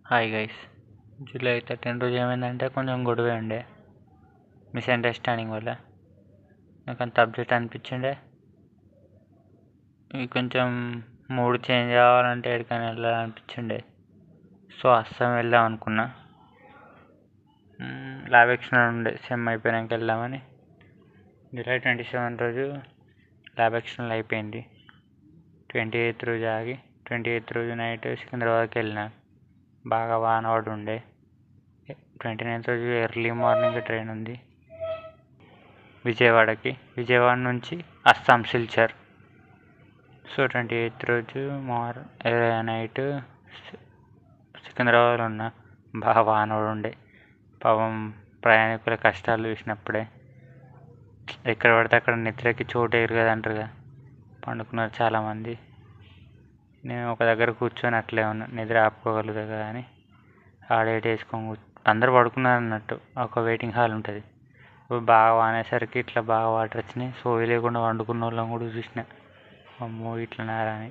Hi guys. July 13 రోజు ఏమైందంటే కొంచెం గొడవ ఉండే మిస్అండర్స్టాండింగ్ వల్ల నాకు అంత అప్డేట్ అనిపించిండే. కొంచెం మూడ్ చేంజ్ కావాలంటే ఎక్కడికైనా వెళ్ళాలనిపించిండే. సో అస్సాం వెళ్దాం అనుకున్నా. ల్యాబ్ ఎక్స్టర్నల్ ఉండే, సెమ్ అయిపోయాక వెళ్దామని. జూలై 27 రోజు ల్యాబ్ ఎక్స్టర్నల్ అయిపోయింది. 28th రోజు ఆగి 28th రోజు నైట్ సికింద్రాబాద్కి వెళ్ళినా. బాగా వాన పడి ఉండే. 29th రోజు ఎర్లీ మార్నింగ్ ట్రైన్ ఉంది విజయవాడకి. విజయవాడ నుంచి అస్సాం సిల్చర్. సో 28th రోజు నైట్ సికింద్రాబాద్లో ఉన్నా. బాగా వాన పడి ఉండే. పాపం ప్రయాణికుల కష్టాలు చూసినప్పుడే ఎక్కడ పడితే అక్కడ నిద్రకి చోటు వేయరు కదా అంటారు. పండుకున్నారు చాలామంది. నేను ఒక దగ్గర కూర్చొని అట్లే ఉన్నా, నిద్ర ఆపుకోగలుగుతా కదా అని. ఆడేట్ వేసుకొని అందరు పడుకున్నారు అన్నట్టు. ఒక వెయిటింగ్ హాల్ ఉంటుంది. బాగా వానేసరికి ఇట్లా బాగా వాటర్ వచ్చినాయి. సోయి లేకుండా వండుకున్న వాళ్ళని కూడా చూసిన. అమ్మో ఇట్లా నారా అని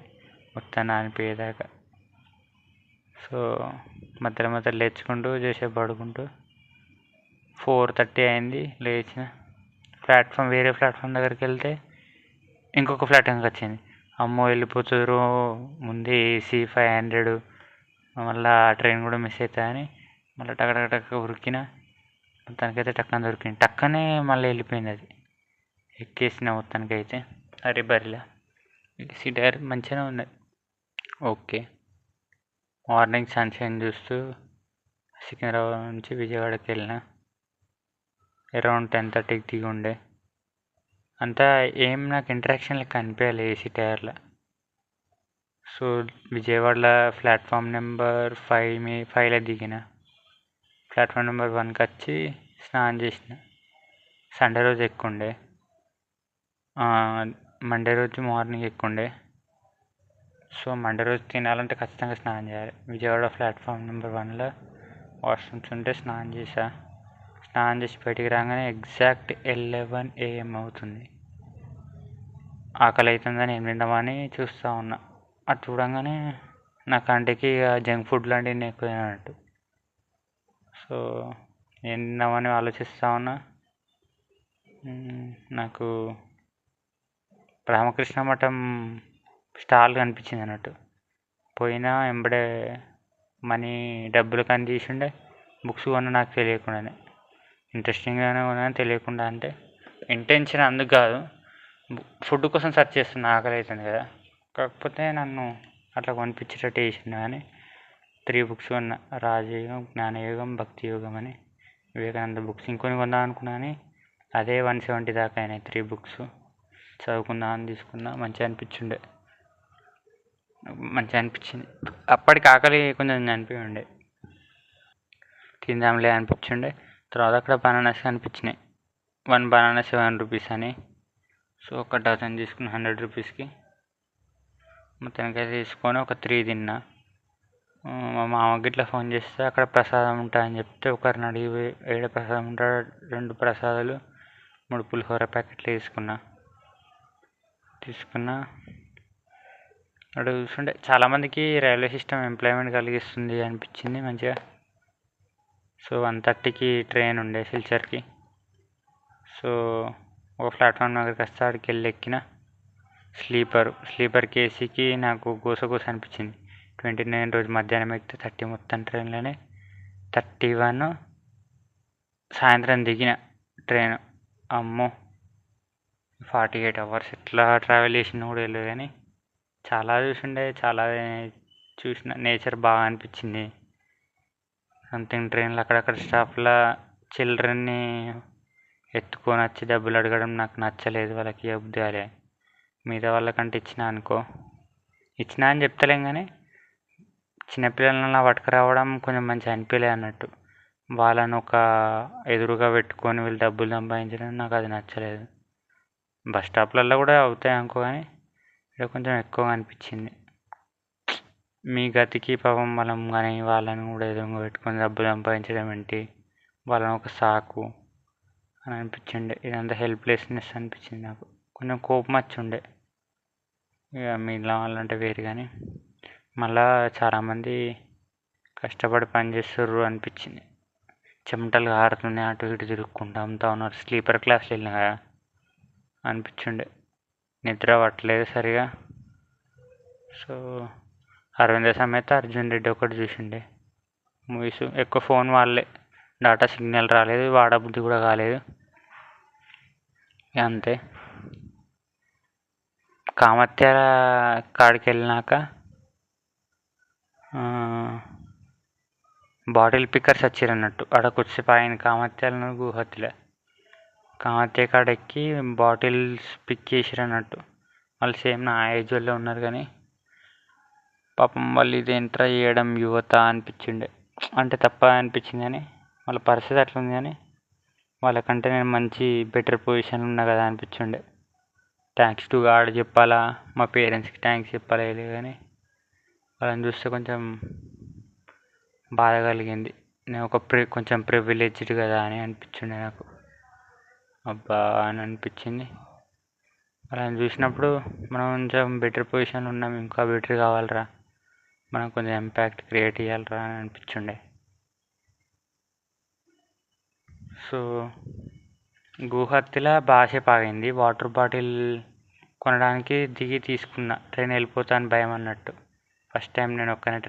మొత్తం నానిపోయేదాకా. సో మధ్యలో లేచుకుంటూ చేసేపు పడుకుంటూ 4:30 అయింది. లేచిన వేరే ప్లాట్ఫామ్ దగ్గరికి వెళ్తే ఇంకొక ప్లాట్ఫామ్కి వచ్చింది. అమ్మో వెళ్ళిపోతున్నారు ముందే AC 500, మళ్ళీ ఆ ట్రైన్ కూడా మిస్ అవుతుందని మళ్ళీ టక ఉరికిన. మొత్తానికైతే టక్కన దొరికింది. టక్కనే మళ్ళీ వెళ్ళిపోయింది. అది ఎక్కేసిన మొత్తానికైతే అరే బరిలా. సీట్ మంచిగానే ఉంది. ఓకే. మార్నింగ్ సన్షైన్ చూస్తూ సికింద్రాబాద్ నుంచి విజయవాడకి వెళ్ళిన. అరౌండ్ 10:30కి దిగి ఉండే. అంతా ఏం నాకు ఇంటరాక్షన్ లెక్క అనిపించాలి ఏసీ టైర్లో. సో విజయవాడలో ప్లాట్ఫామ్ నెంబర్ 5లో దిగిన. ప్లాట్ఫామ్ నెంబర్ 1కి వచ్చి స్నానం చేసిన. సండే రోజు ఎక్కుండే, మండే రోజు మార్నింగ్ ఎక్కుండే. సో మండే రోజు తినాలంటే ఖచ్చితంగా స్నానం చేయాలి. విజయవాడ ప్లాట్ఫామ్ నెంబర్ 1లో వాష్రూమ్స్ ఉంటే స్నానం చేసా. స్నానం చేసి బయటికి రాగానే ఎగ్జాక్ట్ 11 AM అవుతుంది. ఆకలి అవుతుందని ఏం తిందామని చూస్తూ ఉన్నా. అది చూడంగానే నా కంటికి జంక్ ఫుడ్ లాంటివి ఎక్కువ అన్నట్టు. సో ఏం తిందామని ఆలోచిస్తూ ఉన్నా. నాకు రామకృష్ణ మఠం స్టాల్ కనిపించింది అన్నట్టు. పోయినా ఎంబడే డబ్బులు కానీ తీసుండే. బుక్స్ కొన్నా నాకు తెలియకుండానే. ఇంట్రెస్టింగ్గానే కొన్నా తెలియకుండా. అంటే ఇంటెన్షన్ అందుకు కాదు, ఫుడ్ కోసం సెర్చ్ చేస్తున్నా, ఆకలి అవుతుంది కదా. కాకపోతే నన్ను అట్లా కొనిపించేటట్టు చేసిండు. కానీ 3 బుక్స్ కొన్నా. రాజయోగం, జ్ఞానయోగం, భక్తి యోగం అని వివేకానంద బుక్స్. ఇంకొని కొందాం అనుకున్నా కానీ అదే 170 దాకా అయినాయి. 3 బుక్స్ చదువుకుందామని తీసుకున్నా. మంచిగా అనిపించింది. అప్పటికి ఆకలి కొంచెం అనిపించి ఉండే. తిందాంలే అనిపించిండే. తర్వాత అక్కడ బనానాస్ అనిపించినాయి. 1 బనానా 7 రూపీస్ అని. సో ఒక డజన్ తీసుకుని 100 రూపీస్కి. మొత్తానికైతే తీసుకొని ఒక 3 తిన్నా. మా మామకి ఇట్లా ఫోన్ చేస్తే అక్కడ ప్రసాదం ఉంటాయని చెప్తే ఒకరిని అడిగి ఏడ ప్రసాదం ఉంటాడో 2 ప్రసాదాలు 3 పులిహోర ప్యాకెట్లు తీసుకున్నా. అక్కడ చూస్తుంటే చాలామందికి రైల్వే సిస్టమ్ ఎంప్లాయ్మెంట్ కలిగిస్తుంది అనిపించింది మంచిగా. సో 1:30కి ట్రైన్ ఉండే సిల్చర్కి. సో ఒక ప్లాట్ఫామ్ దగ్గరికి వస్తే అక్కడికి వెళ్ళి ఎక్కిన. స్లీపర్ కేసీకి నాకు గోస అనిపించింది. 29 రోజు మధ్యాహ్నం ఎక్కితే 30 మొత్తం ట్రైన్లోనే. 31 సాయంత్రం దిగిన ట్రైన్. అమ్మో 48 hours ఎట్లా ట్రావెల్ చేసిన కూడా తెలియదు. కానీ చాలా చూసిన. నేచర్ బాగా అనిపించింది. సంథింగ్ ట్రైన్లో అక్కడక్కడ స్టాప్లో చిల్డ్రన్ని ఎత్తుకొని వచ్చి డబ్బులు అడగడం నాకు నచ్చలేదు. వాళ్ళకి ఇవ్వబుద్ధి కాలే. మిగతా వాళ్ళకంటే ఇచ్చినా అని చెప్తలేం. కానీ చిన్నపిల్లలను పట్టుకురావడం కొంచెం మంచిగా అనిపించలేదు అన్నట్టు. వాళ్ళను ఒక ఎదురుగా పెట్టుకొని వీళ్ళు డబ్బులు సంపాదించడం నాకు అది నచ్చలేదు. బస్ స్టాప్లలో కూడా అవుతాయి కానీ ఇక్కడ కొంచెం ఎక్కువగా అనిపించింది. మీ గతికి పాపం మనం కానీ వాళ్ళని కూడా ఎదురుగా పెట్టుకొని డబ్బులు సంపాదించడం ఏంటి, వాళ్ళని ఒక సాకు అని అనిపించిండే. ఇదంతా హెల్ప్లెస్నెస్ అనిపించింది నాకు. కొంచెం కోపం వచ్చి ఉండే. ఇక మిగిలిన వాళ్ళంటే వేరు. కానీ మళ్ళా చాలామంది కష్టపడి పని చేస్తుర్రు అనిపించింది. చెమటలు కారుతున్నాయి, అటు ఇటు తిరుక్కుంటా అంతా ఉన్నారు. స్లీపర్ క్లాస్లో వెళ్ళిన కదా అనిపించుండే. నిద్ర పట్టలేదు సరిగా. సో అరవింద సమేత అర్జున్ రెడ్డి ఒకటి చూసిండే మూవీస్. ఎక్కువ ఫోన్ వాళ్ళే, డాటా సిగ్నల్ రాలేదు, వాడబుద్ధి కూడా కాలేదు. అంతే. కామత్యాల కాడికి వెళ్ళినాక బాటిల్ పిక్కర్స్ వచ్చారు అన్నట్టు. ఆడ కొద్దిసేపు ఆయన కామత్యాలను గుహతిలో కామత్య కాడ ఎక్కి బాటిల్స్ పిక్ చేసిరు అన్నట్టు. వాళ్ళు సేమ్ నా ఏజ్ వాళ్ళే ఉన్నారు కానీ పాపం వాళ్ళు ఇదేంట్రా చేయడం యువత అనిపించిండే. అంటే తప్ప అనిపించింది కానీ వాళ్ళ పరిస్థితి అట్లుంది కానీ వాళ్ళకంటే నేను మంచి బెటర్ పొజిషన్లో ఉన్నా కదా అనిపించుండే. థ్యాంక్స్ టు గాడ్ చెప్పాలా, మా పేరెంట్స్కి థ్యాంక్స్ చెప్పాలా కానీ వాళ్ళని చూస్తే కొంచెం బాధ కలిగింది. నేను కొంచెం ప్రివిలేజ్డ్ కదా అని అనిపించిండే నాకు. అబ్బా అని అనిపించింది. వాళ్ళని చూసినప్పుడు మనం కొంచెం బెటర్ పొజిషన్లో ఉన్నాం, ఇంకా బెటర్ కావాలరా, మనం కొంచెం ఇంపాక్ట్ క్రియేట్ చేయాలరా అని అనిపించుండే. సో గుహత్తిలో బాసేపు ఆగింది. వాటర్ బాటిల్ కొనడానికి దిగి తీసుకున్నా. ట్రైన్ వెళ్ళిపోతా అని భయం అన్నట్టు. ఫస్ట్ టైం నేను ఒక్కనే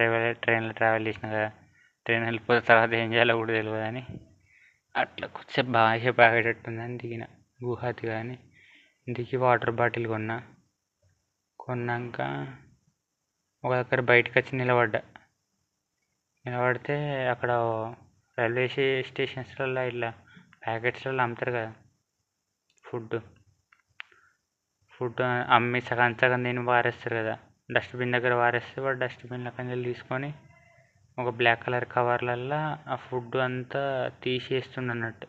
ట్రైన్లో ట్రావెల్ చేసిన కదా, ట్రైన్ వెళ్ళిపోతే తర్వాత ఏం చేయాలో కూడా తెలియదు అని అట్లా కొంచెం బాసేపు ఆగేటట్టుందని దిగిన గుహతి. కానీ దిగి వాటర్ బాటిల్ కొన్నాక ఒక దగ్గర బయటకు వచ్చి నిలబడితే అక్కడ రైల్వే స్టేషన్స్లలో ఇట్లా ప్యాకెట్స్లలో అమ్ముతారు కదా ఫుడ్ అమ్మి సగం సగం దీన్ని వారేస్తారు కదా. డస్ట్బిన్ దగ్గర వారేస్తే వాడు డస్ట్బిన్లో కంచెలు తీసుకొని ఒక బ్లాక్ కలర్ కవర్లల్లో ఆ ఫుడ్ అంతా తీసేస్తున్నట్టు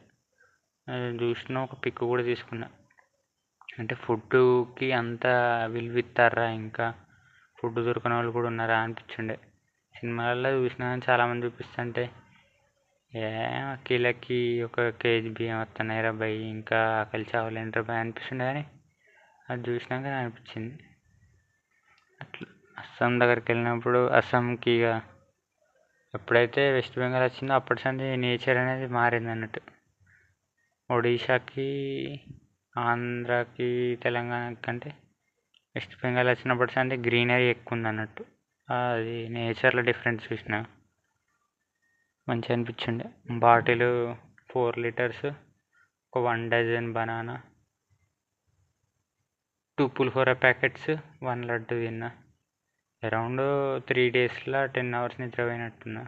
చూసిన. ఒక పిక్ కూడా తీసుకున్నా. అంటే ఫుడ్కి అంత విలువ ఇస్తారా, ఇంకా ఫుడ్ దొరకని వాళ్ళు కూడా ఉన్నారా అనిపించుండే. సినిమాలలో చూసినా కానీ చాలామంది చూపిస్తుంటే కిలోకి 1 కేజీ బియ్యం వస్తున్నాయి రా భయ్, ఇంకా ఆకలి చావలేంట్రా భయ్ అనిపిస్తుండే. కానీ అది చూసినాక అనిపించింది అట్లా. అస్సాం దగ్గరికి వెళ్ళినప్పుడు అస్సాంకి ఇక ఎప్పుడైతే వెస్ట్ బెంగాల్ వచ్చిందో అప్పటి సంది నేచర్ అనేది మారింది అన్నట్టు. ఒడిశాకి, ఆంధ్రాకి, తెలంగాణ కంటే వెస్ట్ బెంగాల్ వచ్చినప్పటి సంది గ్రీనరీ ఎక్కువ ఉంది అన్నట్టు. అది నేచర్లో డిఫరెన్స్ చూసిన మంచిగా అనిపించిండే. బాటిల్ 4 లీటర్స్, ఒక 1 డజన్ బనానా, 2 పులిహోర ప్యాకెట్స్, 1 లడ్డు తిన్నా. అరౌండ్ 3 డేస్లో 10 అవర్స్ నిద్రపోయినట్టున్నా.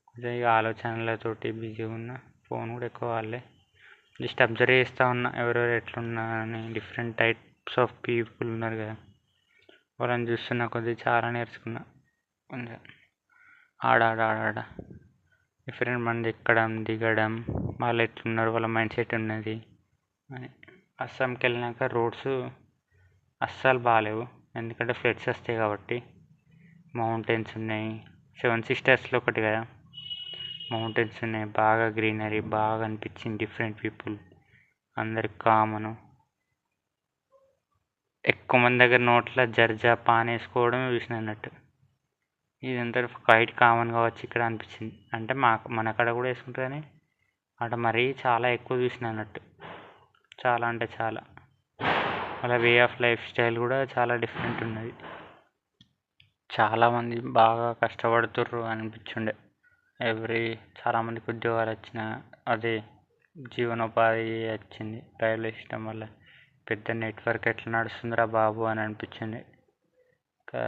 కొంచెం ఇక ఆలోచనలతోటి బిజీగా ఉన్నా. ఫోన్ కూడా ఎక్కువ వాళ్ళే. జస్ట్ అబ్జర్వ్ చేస్తూ ఉన్నా ఎవరెవరు ఎట్లున్నా అని. డిఫరెంట్ టైప్స్ ఆఫ్ పీపుల్ ఉన్నారు కదా, వాళ్ళని చూస్తున్నా కొద్దిగా చాలా నేర్చుకున్నా. కొంచెం ఆడ డిఫరెంట్ మంది ఎక్కడం దిగడం, వాళ్ళు ఎట్లున్నారు, వాళ్ళ మైండ్ సెట్ ఉన్నది అని. అస్సాంకి వెళ్ళినాక రోడ్స్ అస్సలు బాగాలేవు, ఎందుకంటే ఫ్లడ్స్ వస్తాయి కాబట్టి. మౌంటైన్స్ ఉన్నాయి, 7 సిస్టర్స్లో ఒకటి కదా, మౌంటైన్స్ ఉన్నాయి, బాగా గ్రీనరీ బాగా అనిపించింది. డిఫరెంట్ పీపుల్ అందరికి కామను. ఎక్కువ మంది దగ్గర నోట్లో జర్జా పాన్ వేసుకోవడం చూసిన అన్నట్టు. ఇదంతా క్వైట్ కామన్ కావచ్చు ఇక్కడ అనిపించింది. అంటే మన కాడ కూడా వేసుకుంటారు కానీ అక్కడ మరీ చాలా ఎక్కువ చూసిన అన్నట్టు. చాలా అంటే చాలా. వాళ్ళ వే ఆఫ్ లైఫ్ స్టైల్ కూడా చాలా డిఫరెంట్ ఉన్నది. చాలామంది బాగా కష్టపడుతుర్రు అనిపించుండే. చాలామందికి ఉద్యోగాలు వచ్చిన, అదే జీవనోపాధి వచ్చింది రైల్వే సిస్టమ్ వల్ల. పెద్ద నెట్వర్క్ ఎట్లా నడుస్తుందిరా బాబు అని అనిపించింది. ఇంకా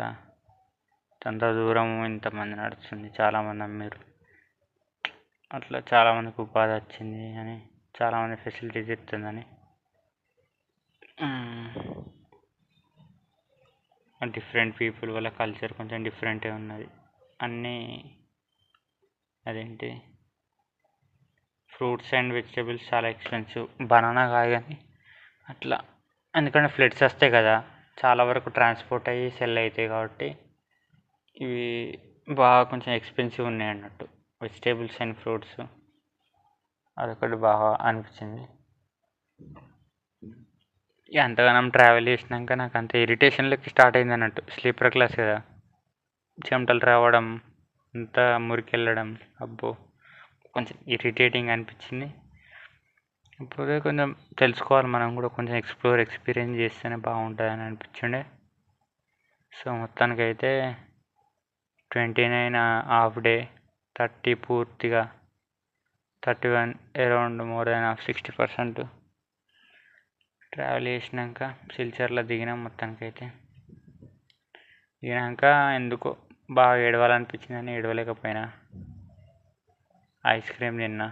అంత దూరం ఇంతమంది నడుస్తుంది, చాలామంది అమ్మారు. అట్లా చాలామందికి ఉపాధి వచ్చింది అని, చాలామంది ఫెసిలిటీస్ ఇస్తుందని. డిఫరెంట్ పీపుల్ వాళ్ళ కల్చర్ కొంచెం డిఫరెంటే ఉన్నది. అన్నీ అదేంటి ఫ్రూట్స్ అండ్ వెజిటేబుల్స్ చాలా ఎక్స్పెన్సివ్. బనానా కాదు కానీ అట్లా, ఎందుకంటే ఫ్లడ్స్ వస్తాయి కదా, చాలా వరకు ట్రాన్స్పోర్ట్ అయ్యి సెల్ అవుతాయి కాబట్టి ఇవి బాగా కొంచెం ఎక్స్పెన్సివ్ ఉన్నాయి అన్నట్టు. వెజిటేబుల్స్ అండ్ ఫ్రూట్స్ అదొకటి బాగా అనిపించింది. ఇక అంతగానం ట్రావెల్ చేసినాక నాకు అంత ఇరిటేషన్లకి స్టార్ట్ అయింది అన్నట్టు. స్లీపర్ క్లాస్ కదా, చెమటలు రావడం, అంతా మురికెళ్ళడం అబ్బో కొంచెం ఇరిటేటింగ్ అనిపించింది. ఇప్పుడు కొంచెం తెలుసుకోవాలి మనం కూడా, కొంచెం ఎక్స్పీరియన్స్ చేస్తేనే బాగుంటుందని అనిపించిండే. సో మొత్తానికైతే 29 హాఫ్ డే, 30 పూర్తిగా, 31 అరౌండ్ మోర్ దాన్ 60% ట్రావెల్ చేసినాక సిల్చర్లో దిగినాం. మొత్తానికైతే దిగినాక ఎందుకో బాగా ఏడవాలనిపించిందని ఏడవలేకపోయినా. ఐస్ క్రీమ్ తిన్నా,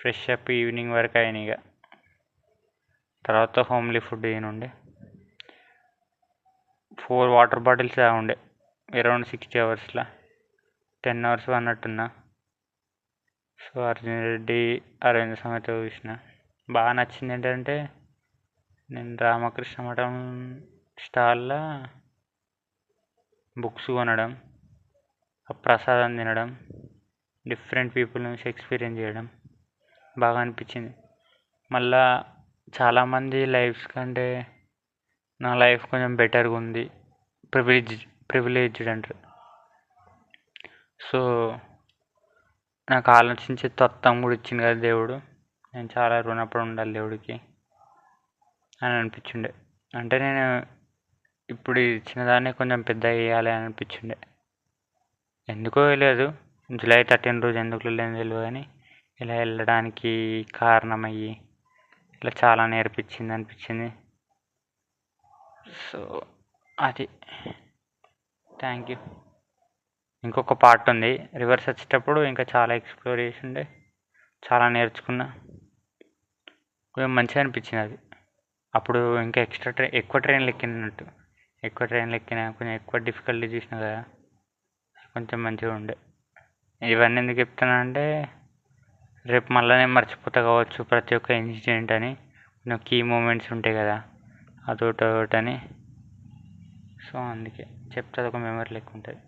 ఫ్రెష్ అప్ ఈవినింగ్ వరకు అయిన. ఇక తర్వాత హోమ్లీ ఫుడ్ తినుండే. 4 వాటర్ బాటిల్స్ ఉండే అరౌండ్ 60 అవర్స్లో. 10 అవర్స్ అన్నట్టున్నా. సో అర్జున్ రెడ్డి అరవింద సమేత చూసిన. బాగా నచ్చింది ఏంటంటే, నేను రామకృష్ణ మఠం స్టాల్లో బుక్స్ కొనడం, ప్రసాదం తినడం, డిఫరెంట్ పీపుల్ నుంచి ఎక్స్పీరియన్స్ చేయడం బాగా అనిపించింది. మళ్ళా చాలామంది లైఫ్స్ కంటే నా లైఫ్ కొంచెం బెటర్గా ఉంది, ప్రివిలేజ్డ్ అంటారు. సో నాకు ఆలోచించే తత్వం కూడా ఇచ్చింది కదా దేవుడు. నేను చాలా రుణపడి ఉండాలి దేవుడికి అని అనిపించిండే. అంటే నేను ఇప్పుడు ఇచ్చిన దాన్ని కొంచెం పెద్ద చేయాలి అని అనిపించిండే. ఎందుకో తెలియదు, జూలై 13 రోజు ఎందుకు వెళ్ళేది తెలియదు, కానీ ఇలా వెళ్ళడానికి కారణమయ్యి ఇలా చాలా నేర్పించింది అనిపించింది. సో అది, థ్యాంక్ యూ. ఇంకొక పార్ట్ ఉంది, రివర్స్ వచ్చేటప్పుడు ఇంకా చాలా ఎక్స్ప్లోర్ చేసి ఉండే, చాలా నేర్చుకున్నా. కొంచెం మంచిగా అనిపించింది అది. అప్పుడు ఇంకా ఎక్కువ ట్రైన్లు ఎక్కినట్టు, కొంచెం ఎక్కువ డిఫికల్టీ చూసినా కదా, కొంచెం మంచిగా ఉండే. ఇవన్నీ ఎందుకు చెప్తున్నా అంటే, రేపు మళ్ళీ నేను మర్చిపోతా కావచ్చు ప్రతి ఒక్క ఇన్సిడెంట్ అని. కొంచెం కీ మూమెంట్స్ ఉంటాయి కదా, అదొకటని. సో అందుకే చెప్తే ఒక మెమరీ లెక్క ఉంటుంది.